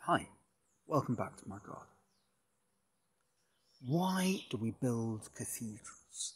Hi, welcome back to my garden. Why do we build cathedrals?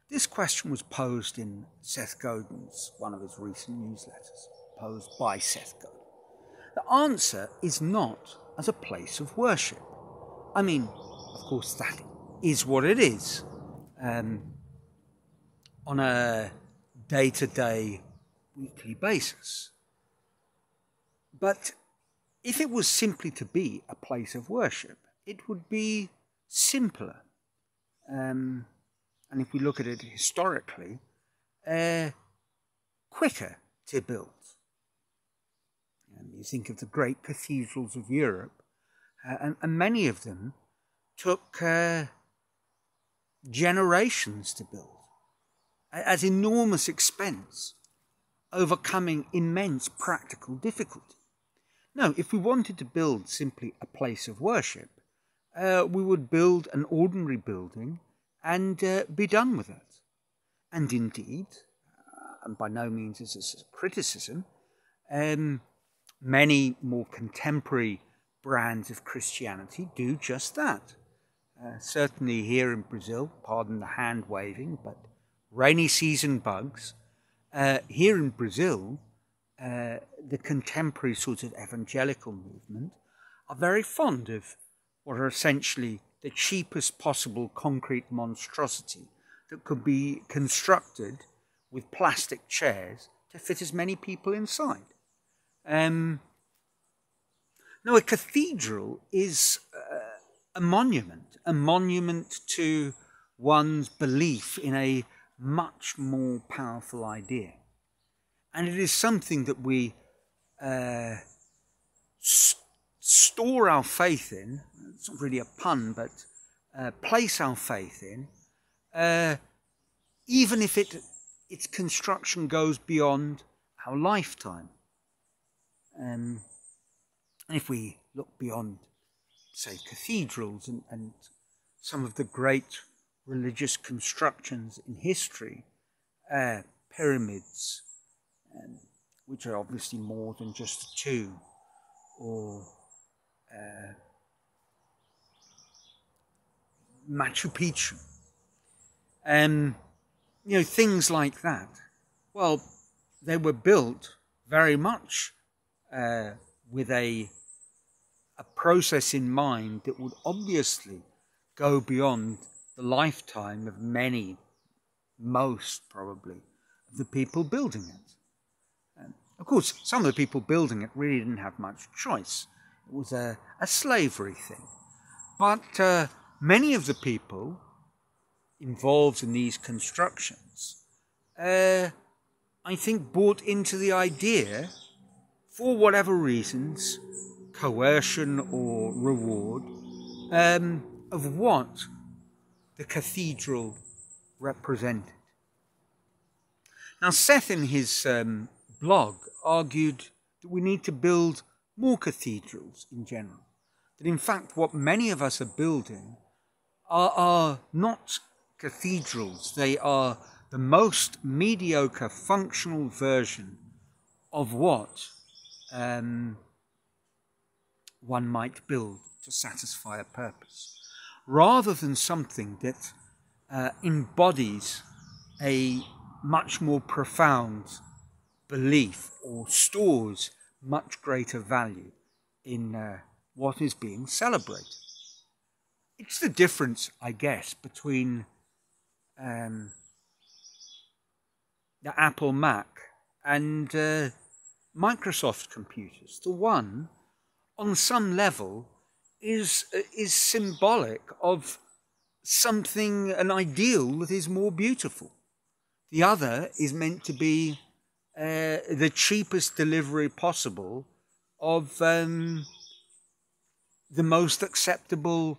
This question was posed in Seth Godin's, one of his recent newsletters, posed by Seth Godin. The answer is not as a place of worship. I mean, of course, that is what it is. On a day-to-day, weekly basis. But if it was simply to be a place of worship, it would be simpler. And if we look at it historically, quicker to build. And you think of the great cathedrals of Europe, and many of them took generations to build, at enormous expense, overcoming immense practical difficulty. No, if we wanted to build simply a place of worship, we would build an ordinary building and be done with it. And indeed, and by no means is this a criticism, many more contemporary brands of Christianity do just that. Certainly here in Brazil, pardon the hand waving, but rainy season bugs. Here in Brazil, the contemporary sort of evangelical movement are very fond of what are essentially the cheapest possible concrete monstrosity that could be constructed with plastic chairs to fit as many people inside. Now, a cathedral is a monument to one's belief in a much more powerful idea. And it is something that we store our faith in. It's not really a pun, but place our faith in, even if its construction goes beyond our lifetime. And if we look beyond, say, cathedrals and some of the great religious constructions in history, pyramids, which are obviously more than just a tomb, or Machu Picchu, things like that. Well, they were built very much with a process in mind that would obviously go beyond the lifetime of most probably, of the people building it. Of course, some of the people building it really didn't have much choice. It was a slavery thing. But many of the people involved in these constructions, I think, bought into the idea, for whatever reasons, coercion or reward, of what the cathedral represented. Now, Seth, in his blog, argued that we need to build more cathedrals in general. That in fact what many of us are building are not cathedrals. They are the most mediocre functional version of what one might build to satisfy a purpose, rather than something that embodies a much more profound belief or stores much greater value in what is being celebrated. It's the difference, I guess, between the Apple Mac and Microsoft computers. The one, on some level, is symbolic of something, an ideal that is more beautiful. The other is meant to be the cheapest delivery possible of the most acceptable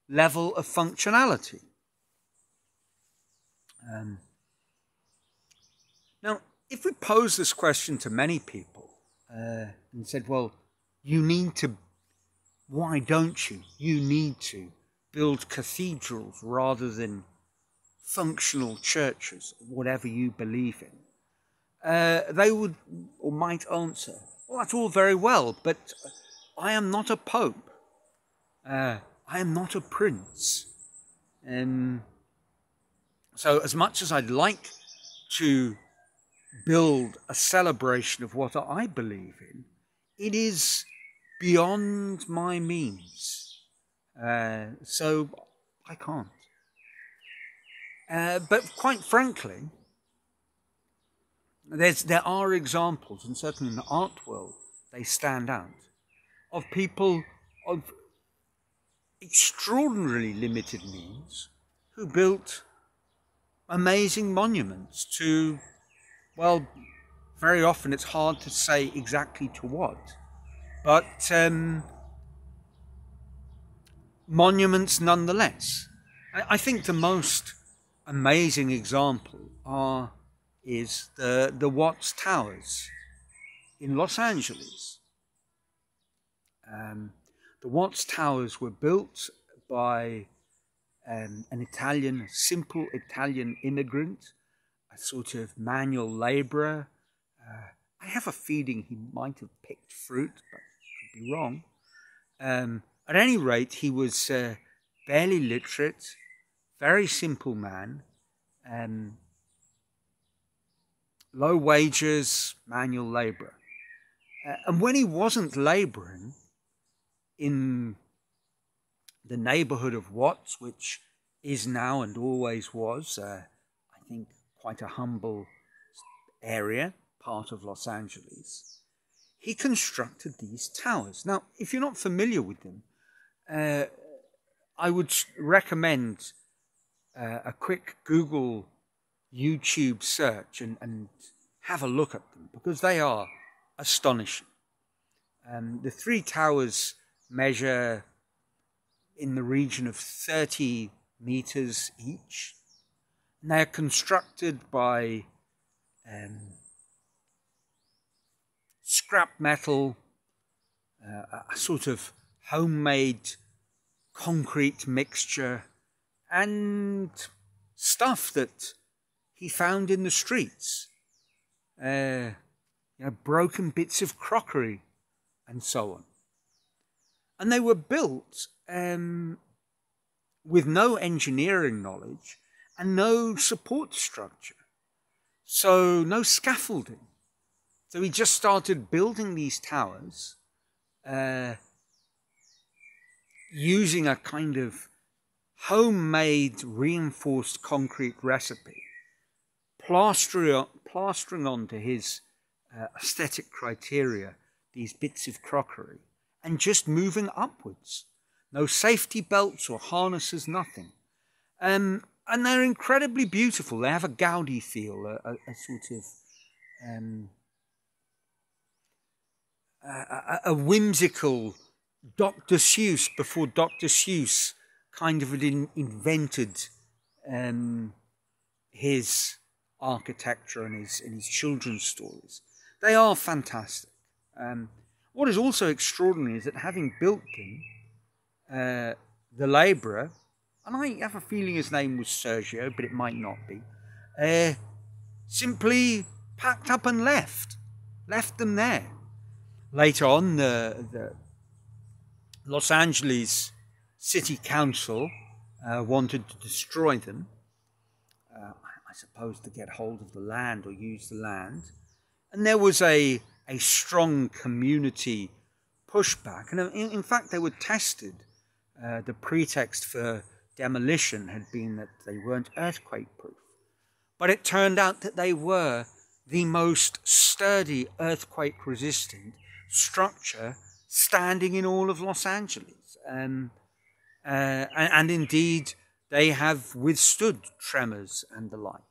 level of functionality. Now, if we pose this question to many people and said, well, why don't you? You need to build cathedrals rather than functional churches, whatever you believe in. They would or might answer, well, that's all very well, but I am not a pope. I am not a prince. So as much as I'd like to build a celebration of what I believe in, it is beyond my means. So I can't. But quite frankly, there are examples, and certainly in the art world, they stand out, of people of extraordinarily limited means who built amazing monuments to, well, very often it's hard to say exactly to what, but monuments nonetheless. I think the most amazing example is the Watts Towers in Los Angeles. The Watts Towers were built by an Italian, simple Italian immigrant, a sort of manual labourer. I have a feeling he might have picked fruit, but could be wrong. At any rate, he was barely literate, very simple man, low wages, manual labourer. And when he wasn't labouring in the neighbourhood of Watts, which is now and always was, I think, quite a humble area, part of Los Angeles, he constructed these towers. Now, if you're not familiar with them, I would recommend a quick Google, YouTube search and have a look at them, because they are astonishing. The three towers measure in the region of 30 meters each. And they are constructed by scrap metal, a sort of homemade concrete mixture, and stuff that he found in the streets. Broken bits of crockery and so on. And they were built with no engineering knowledge and no support structure. So no scaffolding. So he just started building these towers using a kind of homemade reinforced concrete recipe, plastering onto his aesthetic criteria these bits of crockery, and just moving upwards. No safety belts or harnesses, nothing. And they're incredibly beautiful. They have a Gaudi feel, a sort of a whimsical Dr. Seuss, before Dr. Seuss kind of invented his architecture and his children's stories. They are fantastic. What is also extraordinary is that, having built them, the labourer, and I have a feeling his name was Sergio, but it might not be, simply packed up and left them there. Later on, the Los Angeles City Council wanted to destroy them, I suppose to get hold of the land or use the land. And there was a strong community pushback. And in fact, they were tested. The pretext for demolition had been that they weren't earthquake-proof. But it turned out that they were the most sturdy earthquake-resistant structure standing in all of Los Angeles. And indeed, they have withstood tremors and the like.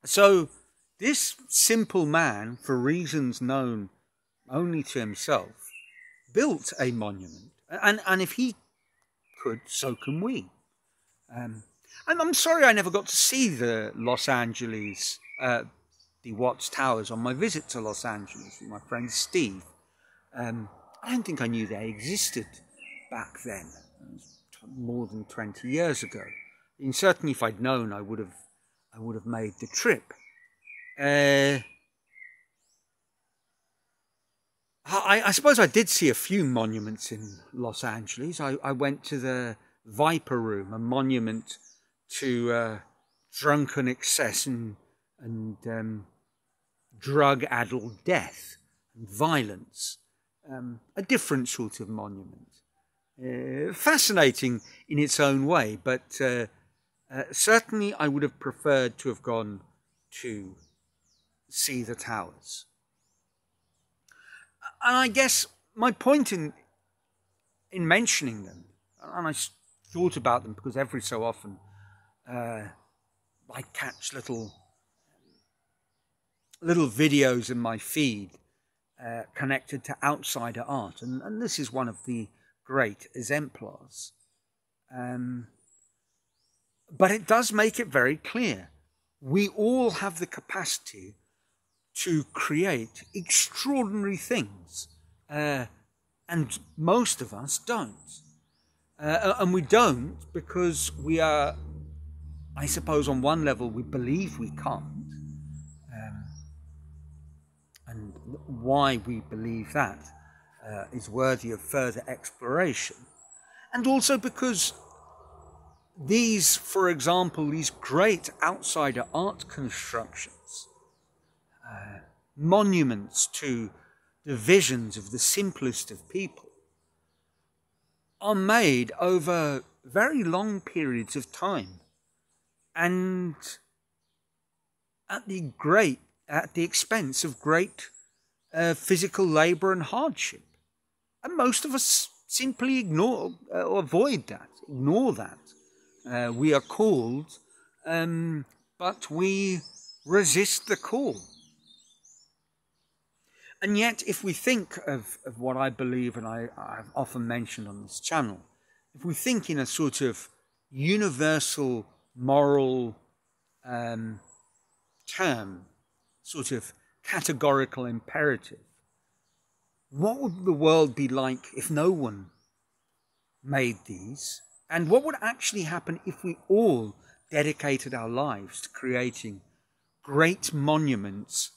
So this simple man, for reasons known only to himself, built a monument. And if he could, so can we. And I'm sorry I never got to see the Los Angeles, the Watts Towers on my visit to Los Angeles with my friend Steve. I don't think I knew they existed back then. It was more than 20 years ago. And certainly if I'd known, I would have made the trip. I suppose I did see a few monuments in Los Angeles. I went to the Viper Room, a monument to drunken excess and drug-addled death and violence. A different sort of monument. Fascinating in its own way, but certainly I would have preferred to have gone to see the towers. And I guess my point in mentioning them, and I thought about them because every so often I catch little videos in my feed connected to outsider art, and this is one of the great exemplars. But it does make it very clear. We all have the capacity to create extraordinary things, and most of us don't. And we don't because we are, I suppose on one level, we believe we can't. And why we believe that is worthy of further exploration. And also because these, for example, these great outsider art constructions, monuments to the visions of the simplest of people, are made over very long periods of time and at the expense of great physical labour and hardship. And most of us simply ignore or avoid that, ignore that. We are called, but we resist the call. And yet, if we think of what I believe, and I've often mentioned on this channel, if we think in a sort of universal moral term, sort of categorical imperative, what would the world be like if no one made these? And what would actually happen if we all dedicated our lives to creating great monuments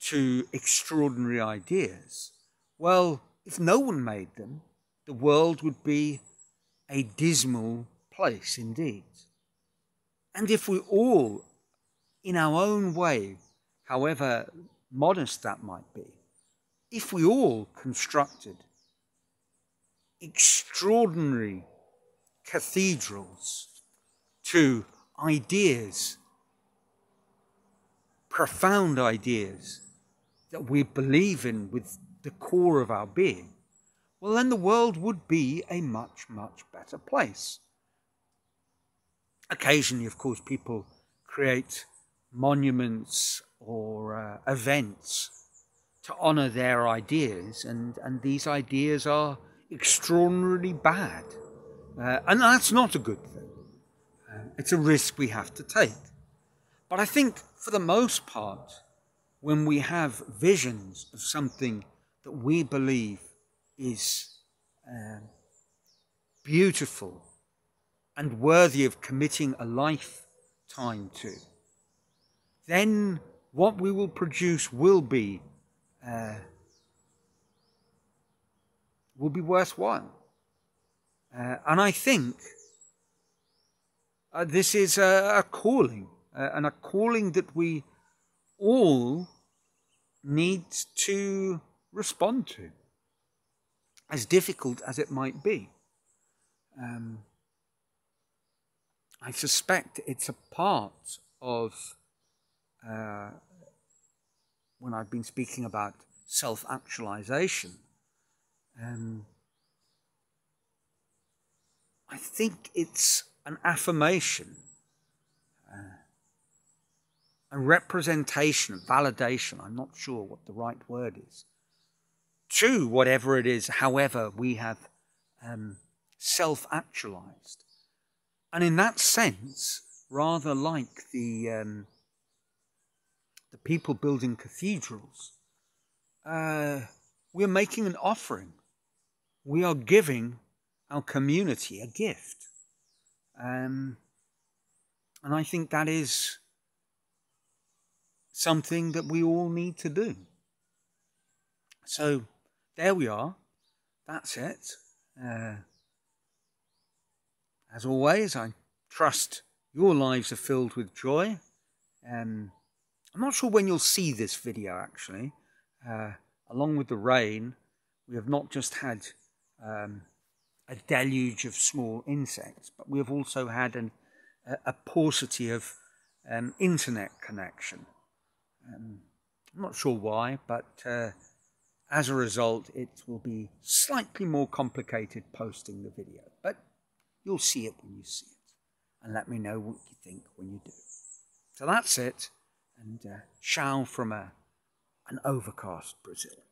to extraordinary ideas? Well, if no one made them, the world would be a dismal place indeed. And if we all, in our own way, however modest that might be, if we all constructed extraordinary cathedrals to ideas, profound ideas that we believe in with the core of our being, well, then the world would be a much, much better place. Occasionally, of course, people create monuments or events to honour their ideas, and these ideas are extraordinarily bad. And that's not a good thing. It's a risk we have to take. But I think, for the most part, when we have visions of something that we believe is beautiful and worthy of committing a lifetime to, then what we will produce will be worthwhile. And I think this is a calling, and a calling that we all need to respond to, as difficult as it might be. I suspect it's a part of, when I've been speaking about self-actualization, I think it's an affirmation, a representation, validation, I'm not sure what the right word is, to whatever it is, however we have self-actualized. And in that sense, rather like the people building cathedrals, we're making an offering. We are giving our community a gift. And I think that is something that we all need to do. So there we are. That's it. As always, I trust your lives are filled with joy. I'm not sure when you'll see this video, actually. Along with the rain, we have not just had a deluge of small insects, but we have also had a paucity of internet connection. I'm not sure why, but as a result, it will be slightly more complicated posting the video. But you'll see it when you see it. And let me know what you think when you do. So that's it. And ciao from an overcast Brazil.